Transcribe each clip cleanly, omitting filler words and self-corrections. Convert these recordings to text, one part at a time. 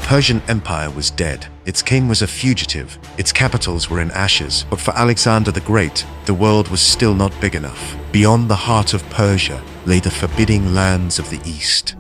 Persian Empire was dead. Its king was a fugitive. Its capitals were in ashes. But for Alexander the Great, the world was still not big enough. Beyond the heart of Persia lay the forbidding lands of the east.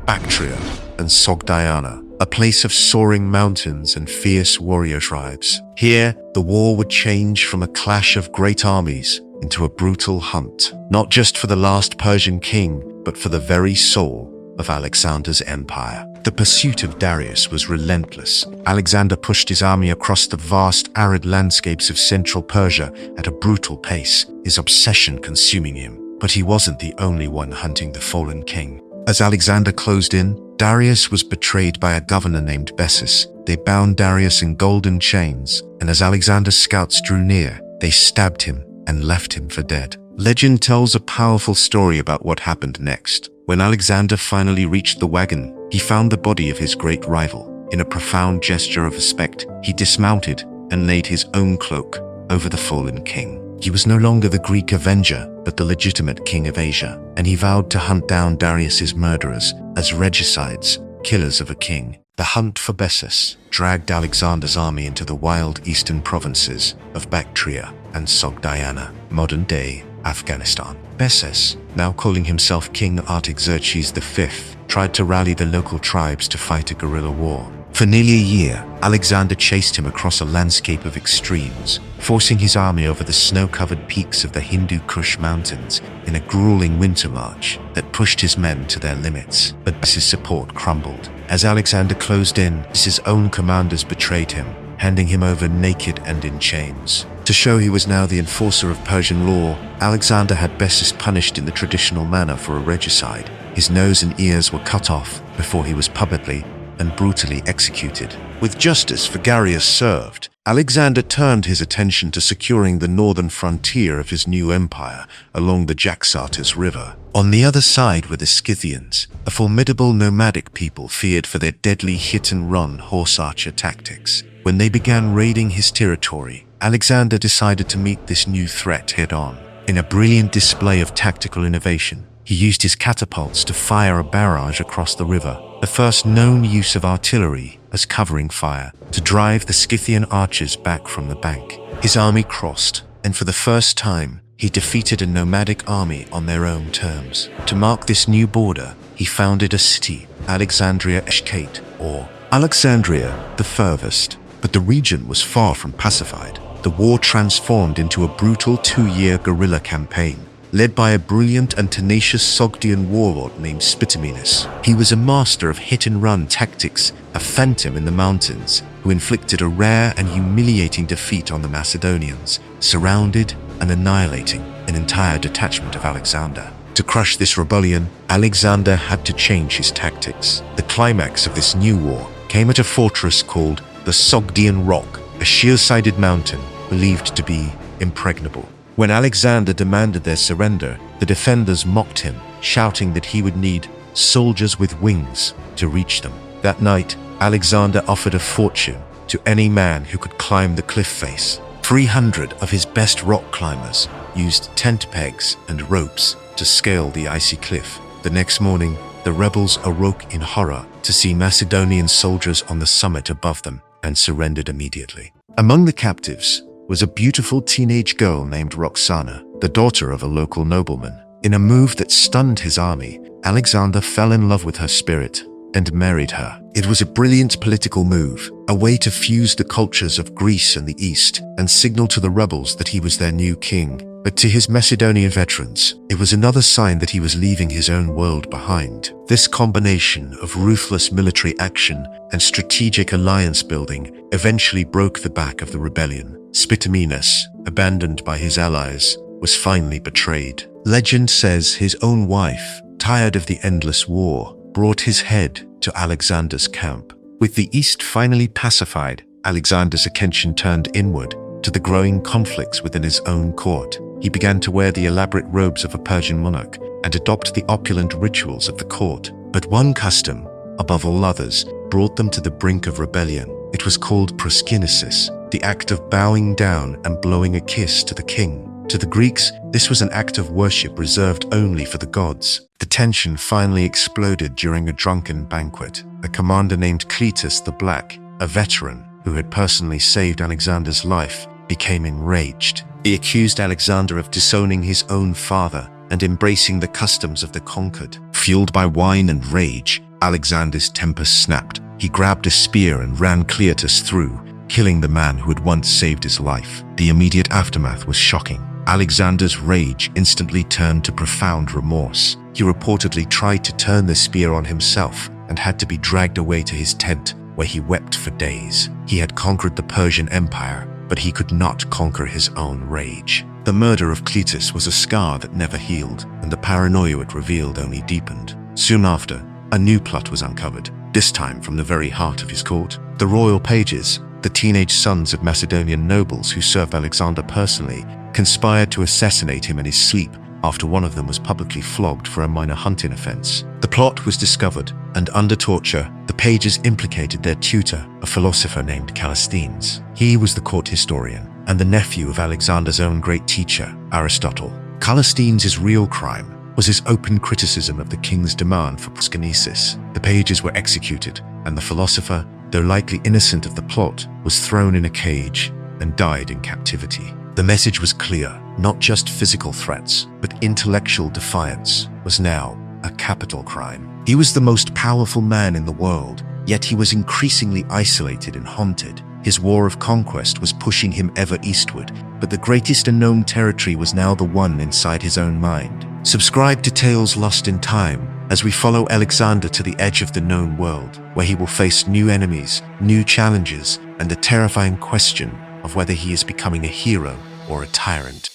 Bactria and Sogdiana, a place of soaring mountains and fierce warrior tribes. Here, the war would change from a clash of great armies into a brutal hunt, not just for the last Persian king, but for the very soul of Alexander's empire. The pursuit of Darius was relentless. Alexander pushed his army across the vast, arid landscapes of central Persia at a brutal pace, his obsession consuming him. But he wasn't the only one hunting the fallen king. As Alexander closed in, Darius was betrayed by a governor named Bessus. They bound Darius in golden chains, and as Alexander's scouts drew near, they stabbed him and left him for dead. Legend tells a powerful story about what happened next. When Alexander finally reached the wagon, he found the body of his great rival. In a profound gesture of respect, he dismounted and laid his own cloak over the fallen king. He was no longer the Greek avenger, but the legitimate king of Asia, and he vowed to hunt down Darius's murderers as regicides, killers of a king. The hunt for Bessus dragged Alexander's army into the wild eastern provinces of Bactria and Sogdiana, modern-day Afghanistan. Bessus, now calling himself King Artaxerxes V, tried to rally the local tribes to fight a guerrilla war. For nearly a year, Alexander chased him across a landscape of extremes, forcing his army over the snow-covered peaks of the Hindu Kush mountains in a grueling winter march that pushed his men to their limits. But Bessus' support crumbled. As Alexander closed in, his own commanders betrayed him, handing him over naked and in chains. To show he was now the enforcer of Persian law, Alexander had Bessus punished in the traditional manner for a regicide. His nose and ears were cut off before he was publicly and brutally executed. With justice for Darius served, Alexander turned his attention to securing the northern frontier of his new empire along the Jaxartes River. On the other side were the Scythians, a formidable nomadic people feared for their deadly hit-and-run horse archer tactics. When they began raiding his territory, Alexander decided to meet this new threat head-on. In a brilliant display of tactical innovation, he used his catapults to fire a barrage across the river, the first known use of artillery as covering fire, to drive the Scythian archers back from the bank. His army crossed, and for the first time, he defeated a nomadic army on their own terms. To mark this new border, he founded a city, Alexandria Eshkate, or Alexandria the Furthest. But the region was far from pacified. The war transformed into a brutal 2-year guerrilla campaign, led by a brilliant and tenacious Sogdian warlord named Spitamenes. He was a master of hit-and-run tactics, a phantom in the mountains, who inflicted a rare and humiliating defeat on the Macedonians, surrounded and annihilating an entire detachment of Alexander. To crush this rebellion, Alexander had to change his tactics. The climax of this new war came at a fortress called the Sogdian Rock, a sheer-sided mountain believed to be impregnable. When Alexander demanded their surrender, the defenders mocked him, shouting that he would need soldiers with wings to reach them. That night, Alexander offered a fortune to any man who could climb the cliff face. 300 of his best rock climbers used tent pegs and ropes to scale the icy cliff. The next morning, the rebels awoke in horror to see Macedonian soldiers on the summit above them and surrendered immediately. Among the captives was a beautiful teenage girl named Roxana, the daughter of a local nobleman. In a move that stunned his army, Alexander fell in love with her spirit and married her. It was a brilliant political move, a way to fuse the cultures of Greece and the East and signal to the rebels that he was their new king. But to his Macedonian veterans, it was another sign that he was leaving his own world behind. This combination of ruthless military action and strategic alliance building eventually broke the back of the rebellion. Spitamenes, abandoned by his allies, was finally betrayed. Legend says his own wife, tired of the endless war, brought his head to Alexander's camp. With the East finally pacified, Alexander's attention turned inward to the growing conflicts within his own court. He began to wear the elaborate robes of a Persian monarch and adopt the opulent rituals of the court. But one custom, above all others, brought them to the brink of rebellion. It was called proskynesis, the act of bowing down and blowing a kiss to the king. To the Greeks, this was an act of worship reserved only for the gods. The tension finally exploded during a drunken banquet. A commander named Cleitus the Black, a veteran who had personally saved Alexander's life, became enraged. He accused Alexander of disowning his own father and embracing the customs of the conquered. Fueled by wine and rage, Alexander's temper snapped. He grabbed a spear and ran Cleitus through, killing the man who had once saved his life. The immediate aftermath was shocking. Alexander's rage instantly turned to profound remorse. He reportedly tried to turn the spear on himself and had to be dragged away to his tent, where he wept for days. He had conquered the Persian Empire, but he could not conquer his own rage. The murder of Cleitus was a scar that never healed, and the paranoia it revealed only deepened. Soon after, a new plot was uncovered, this time from the very heart of his court. The royal pages, the teenage sons of Macedonian nobles who served Alexander personally, conspired to assassinate him in his sleep after one of them was publicly flogged for a minor hunting offense. The plot was discovered, and under torture, the pages implicated their tutor, a philosopher named Calisthenes. He was the court historian and the nephew of Alexander's own great teacher, Aristotle. Calisthenes' real crime was his open criticism of the king's demand for proskynesis. The pages were executed, and the philosopher, though likely innocent of the plot, was thrown in a cage and died in captivity. The message was clear. Not just physical threats, but intellectual defiance was now a capital crime. He was the most powerful man in the world, yet he was increasingly isolated and haunted. His war of conquest was pushing him ever eastward, but the greatest unknown territory was now the one inside his own mind. Subscribe to Tales Lost in Time as we follow Alexander to the edge of the known world, where he will face new enemies, new challenges, and the terrifying question of whether he is becoming a hero or a tyrant.